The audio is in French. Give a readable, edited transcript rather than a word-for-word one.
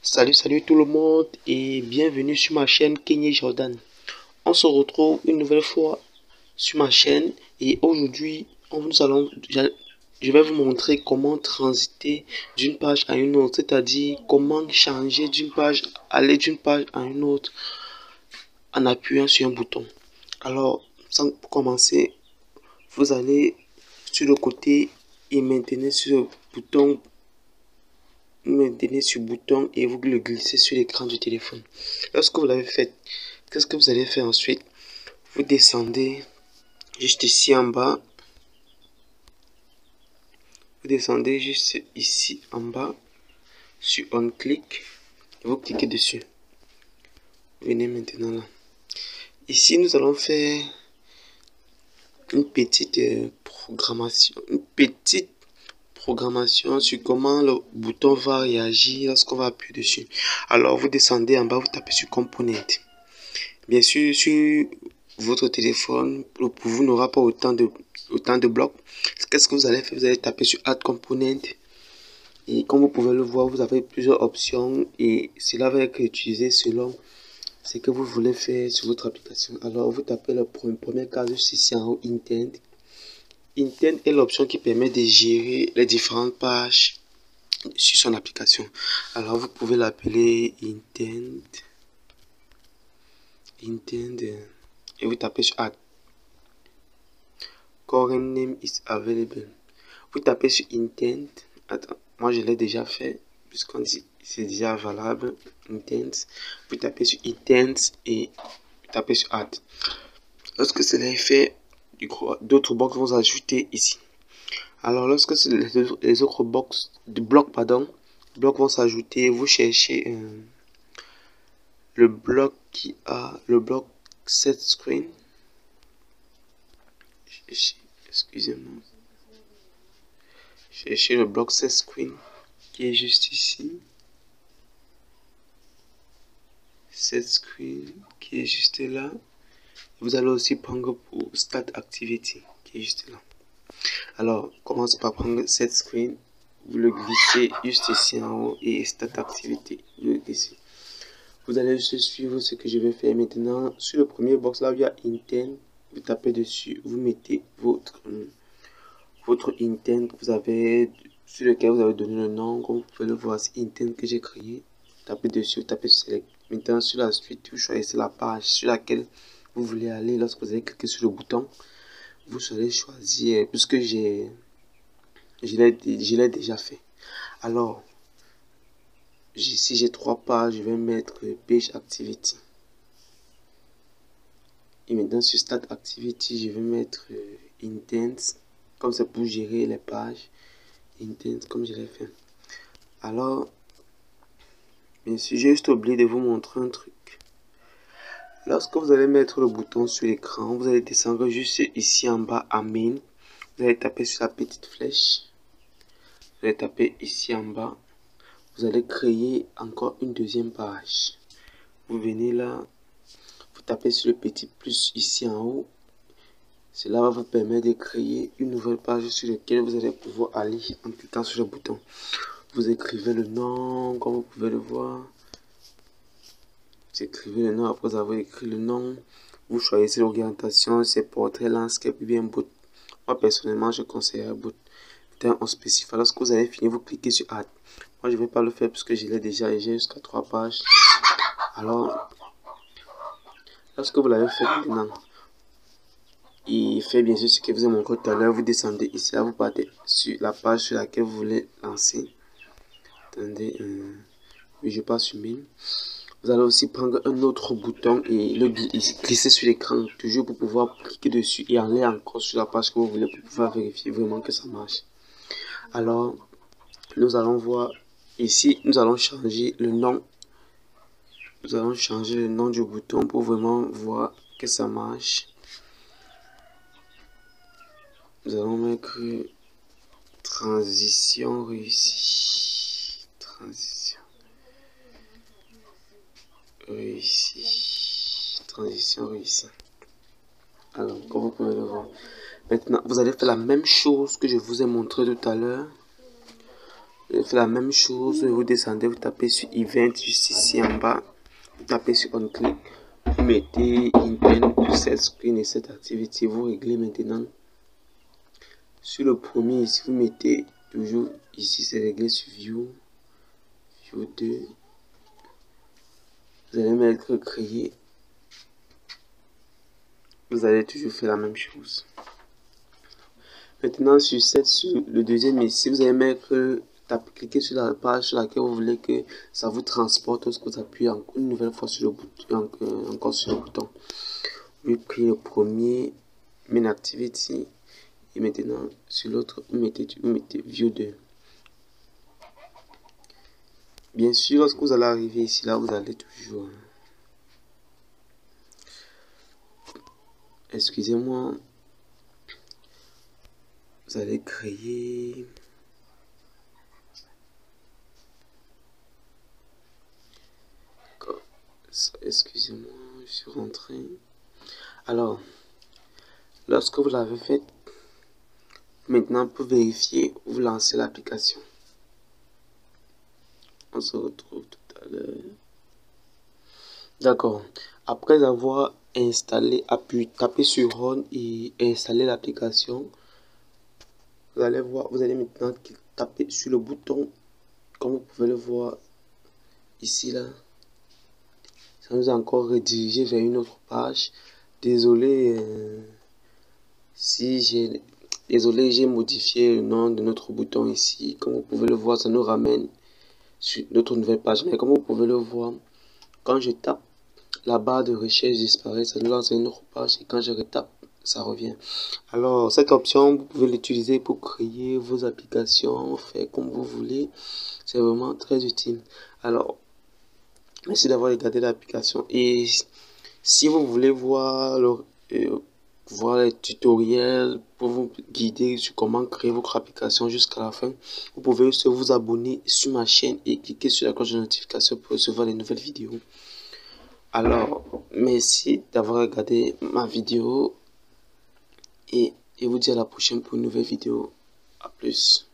Salut tout le monde et bienvenue sur ma chaîne Kenny Jordan. On se retrouve une nouvelle fois sur ma chaîne et aujourd'hui je vais vous montrer comment transiter d'une page à une autre, c'est-à-dire comment changer d'une page, aller d'une page à une autre en appuyant sur un bouton. Alors, pour commencer, vous allez sur le côté et maintenez sur le bouton. Maintenez sur le bouton et vous le glissez sur l'écran du téléphone. Lorsque vous l'avez fait, qu'est-ce que vous allez faire ensuite? Vous descendez juste ici en bas. Vous descendez juste ici en bas sur On Click. Vous cliquez dessus. Venez maintenant là. Ici, nous allons faire une petite programmation sur comment le bouton va réagir lorsqu'on va appuyer dessus. Alors, vous descendez en bas, vous tapez sur Component. Bien sûr, sur votre téléphone, vous n'aura pas autant de blocs. Qu'est-ce que vous allez faire? Vous allez taper sur Add Component. Et comme vous pouvez le voir, vous avez plusieurs options et cela va être utilisé selon ce que vous voulez faire sur votre application. Alors, vous tapez le premier cas juste ici en haut, Intent. Intent est l'option qui permet de gérer les différentes pages sur son application. Alors, vous pouvez l'appeler Intent. Et vous tapez sur Add. Current name is available. Vous tapez sur Intent. Attends, moi je l'ai déjà fait puisqu'on dit c'est déjà valable. Intent. Vous tapez sur Intent et vous tapez sur Add. Lorsque cela est fait, d'autres box vont s'ajouter ici. Alors lorsque les autres blocs vont s'ajouter, vous cherchez le bloc qui a le bloc set screen. Excusez-moi. Cherchez le bloc set screen qui est juste ici. Set screen qui est juste là. Vous allez aussi prendre pour Start Activity qui est juste là. Alors, commencez par prendre set screen. Vous le glissez juste ici en haut et Start Activity. Vous le glissez. Vous allez juste suivre ce que je vais faire maintenant. Sur le premier box là, il y a Intent. Vous tapez dessus. Vous mettez votre Intent sur lequel vous avez donné le nom. Comme vous pouvez le voir, c'est Intent que j'ai créé. Tapez dessus, tapez sur Select. Maintenant, sur la suite, vous choisissez la page sur laquelle vous voulez aller. Lorsque vous allez cliquer sur le bouton, vous allez choisir, puisque je l'ai déjà fait. Alors, si j'ai 3 pages, je vais mettre Page Activity. Et maintenant, sur Start Activity, je vais mettre Intent. Comme c'est pour gérer les pages. Intent, comme je l'ai fait. Alors, bien sûr, j'ai juste oublié de vous montrer un truc. Lorsque vous allez mettre le bouton sur l'écran, vous allez descendre juste ici en bas à Main. Vous allez taper sur la petite flèche. Vous allez taper ici en bas. Vous allez créer encore une deuxième page. Vous venez là. Vous tapez sur le petit plus ici en haut. Cela va vous permettre de créer une nouvelle page sur laquelle vous allez pouvoir aller en cliquant sur le bouton. Vous écrivez le nom, comme vous pouvez le voir. Vous écrivez le nom après avoir écrit le nom. Vous choisissez l'orientation, c'est portrait, landscape ou bien boot. Moi personnellement, je conseille boot. On spécifie. Lorsque vous avez fini, vous cliquez sur Add. Moi, je ne vais pas le faire puisque je l'ai déjà et j'ai jusqu'à 3 pages. Alors, lorsque vous l'avez fait maintenant, il fait bien sûr ce que vous avez montré tout à l'heure. Vous descendez ici, là, vous partez sur la page sur laquelle vous voulez lancer. Attendez, oui, je passe sur Main. Vous allez aussi prendre un autre bouton et le glisser sur l'écran, toujours pour pouvoir cliquer dessus et aller encore sur la page que vous voulez pour pouvoir vérifier vraiment que ça marche. Alors, nous allons voir ici, nous allons changer le nom. Nous allons changer le nom du bouton pour vraiment voir que ça marche. Nous allons mettre transition réussie. Transition réussie. Alors, comme vous pouvez le voir. Maintenant, vous allez faire la même chose que je vous ai montré tout à l'heure. Vous faites la même chose, vous descendez, vous tapez sur Event juste ici en bas, vous tapez sur On Click, vous mettez Intent to set screen et cette activité, vous réglez maintenant. Sur le premier ici, vous mettez toujours ici, c'est réglé sur View, View 2. Vous allez mettre créer. Vous allez toujours faire la même chose. Maintenant, sur le deuxième ici, vous allez mettre, cliquer sur la page sur laquelle vous voulez que ça vous transporte lorsque vous appuyez une nouvelle fois sur le bouton, encore sur le bouton. Vous prenez le premier Main Activity et maintenant sur l'autre, vous mettez View 2. Bien sûr, lorsque vous allez arriver ici, là, vous allez toujours... Excusez-moi. Vous allez créer... Excusez-moi, je suis rentré. Alors, lorsque vous l'avez fait, maintenant pour vérifier, vous lancez l'application. On se retrouve tout à l'heure. D'accord. Après avoir installé, tapez sur Run et installer l'application, vous allez voir, vous allez maintenant taper sur le bouton, comme vous pouvez le voir ici là. Ça nous a encore redirigé vers une autre page. Désolé si j'ai modifié le nom de notre bouton ici. Comme vous pouvez le voir, ça nous ramène sur notre nouvelle page. Mais comme vous pouvez le voir, quand je tape, la barre de recherche disparaît, ça nous lance une autre page et quand je retape, ça revient. Alors cette option, vous pouvez l'utiliser pour créer vos applications, faire comme vous voulez. C'est vraiment très utile. Alors, merci d'avoir regardé l'application et si vous voulez voir les tutoriels pour vous guider sur comment créer votre application jusqu'à la fin, vous pouvez aussi vous abonner sur ma chaîne et cliquer sur la cloche de notification pour recevoir les nouvelles vidéos. Alors, merci d'avoir regardé ma vidéo et je vous dis à la prochaine pour une nouvelle vidéo. À plus.